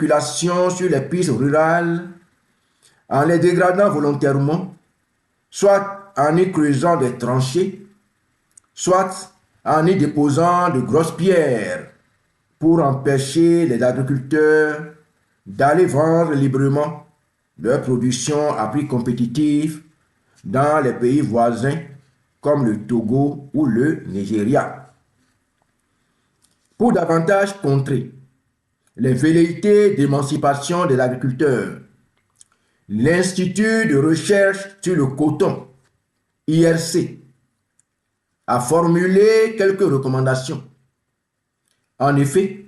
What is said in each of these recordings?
spéculation sur les pistes rurales en les dégradant volontairement, soit en y creusant des tranchées, soit en y déposant de grosses pierres pour empêcher les agriculteurs d'aller vendre librement leur production à prix compétitif dans les pays voisins comme le Togo ou le Nigeria. Pour davantage contrer les velléités d'émancipation des agriculteurs, l'Institut de recherche sur le coton, IRC, a formulé quelques recommandations. En effet,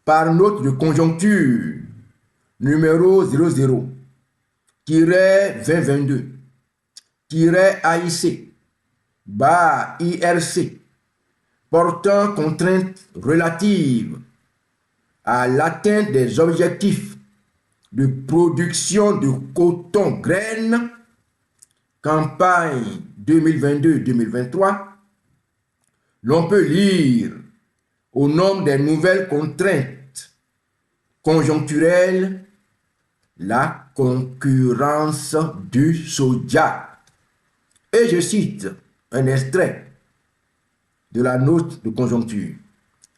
par note de conjoncture numéro 00-2022-AIC-IRC portant contraintes relatives à l'atteinte des objectifs de production de coton graines, campagne 2022-2023, l'on peut lire au nom des nouvelles contraintes conjoncturelles la concurrence du soja. Et je cite un extrait de la note de conjoncture.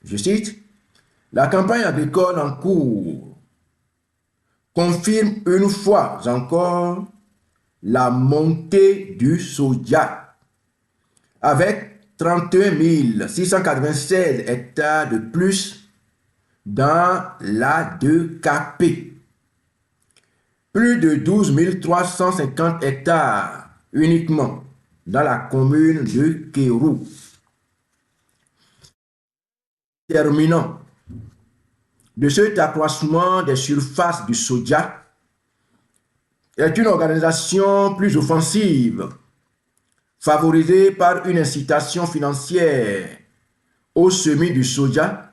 Je cite: la campagne agricole en cours confirme une fois encore la montée du soja, avec 31 696 hectares de plus dans l'A2KP, plus de 12 350 hectares uniquement dans la commune de Kérou. Terminant de cet accroissement des surfaces du soja est une organisation plus offensive, favorisée par une incitation financière au semis du soja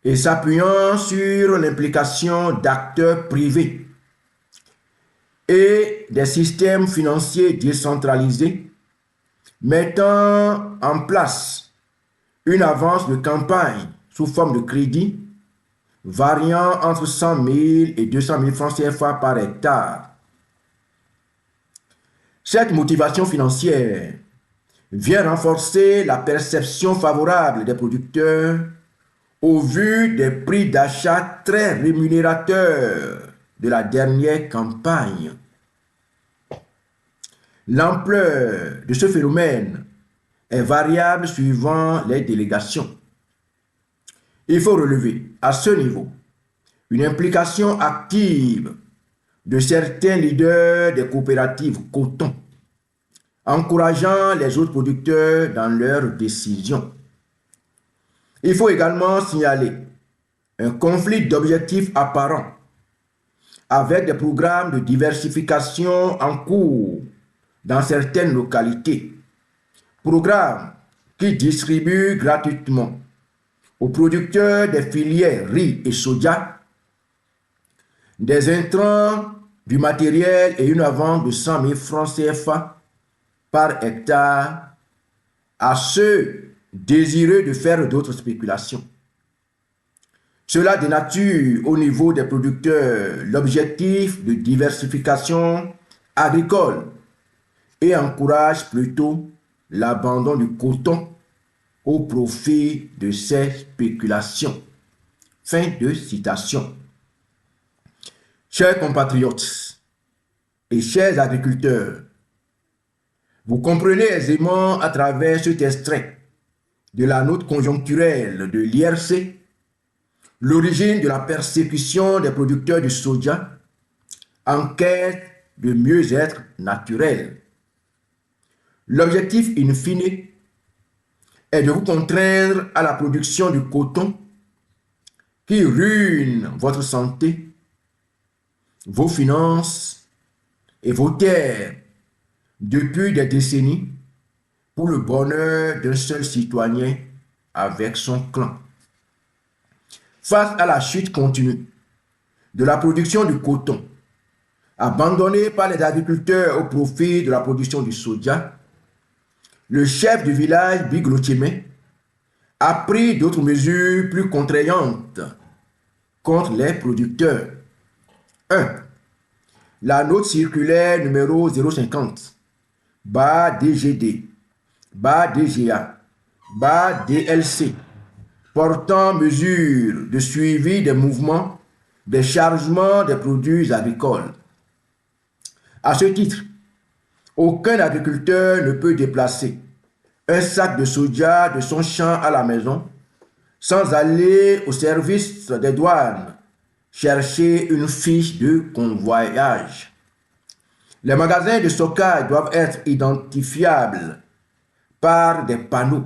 et s'appuyant sur l'implication d'acteurs privés et des systèmes financiers décentralisés, mettant en place une avance de campagne sous forme de crédit variant entre 100 000 et 200 000 francs CFA par hectare. Cette motivation financière vient renforcer la perception favorable des producteurs au vu des prix d'achat très rémunérateurs de la dernière campagne. L'ampleur de ce phénomène est variable suivant les délégations. Il faut relever à ce niveau une implication active de certains leaders des coopératives coton, encourageant les autres producteurs dans leurs décisions. Il faut également signaler un conflit d'objectifs apparent avec des programmes de diversification en cours dans certaines localités, programmes qui distribuent gratuitement aux producteurs des filières riz et soja des intrants, du matériel et une avance de 100 000 francs CFA par hectare à ceux désireux de faire d'autres spéculations. Cela dénature au niveau des producteurs l'objectif de diversification agricole et encourage plutôt l'abandon du coton au profit de ces spéculations. Fin de citation. Chers compatriotes et chers agriculteurs, vous comprenez aisément à travers cet extrait de la note conjoncturelle de l'IRC l'origine de la persécution des producteurs du soja en quête de mieux-être naturel. L'objectif in fine est de vous contraindre à la production du coton qui ruine votre santé, vos finances et vos terres depuis des décennies pour le bonheur d'un seul citoyen avec son clan. Face à la chute continue de la production du coton, abandonnée par les agriculteurs au profit de la production du soja, le chef du village Biglotiemé a pris d'autres mesures plus contraignantes contre les producteurs. 1. La note circulaire numéro 050, bas DGD, bas DGA, bas DLC, portant mesures de suivi des mouvements, des chargements des produits agricoles. À ce titre, aucun agriculteur ne peut déplacer un sac de soja de son champ à la maison sans aller au service des douanes chercher une fiche de convoyage. Les magasins de stockage doivent être identifiables par des panneaux.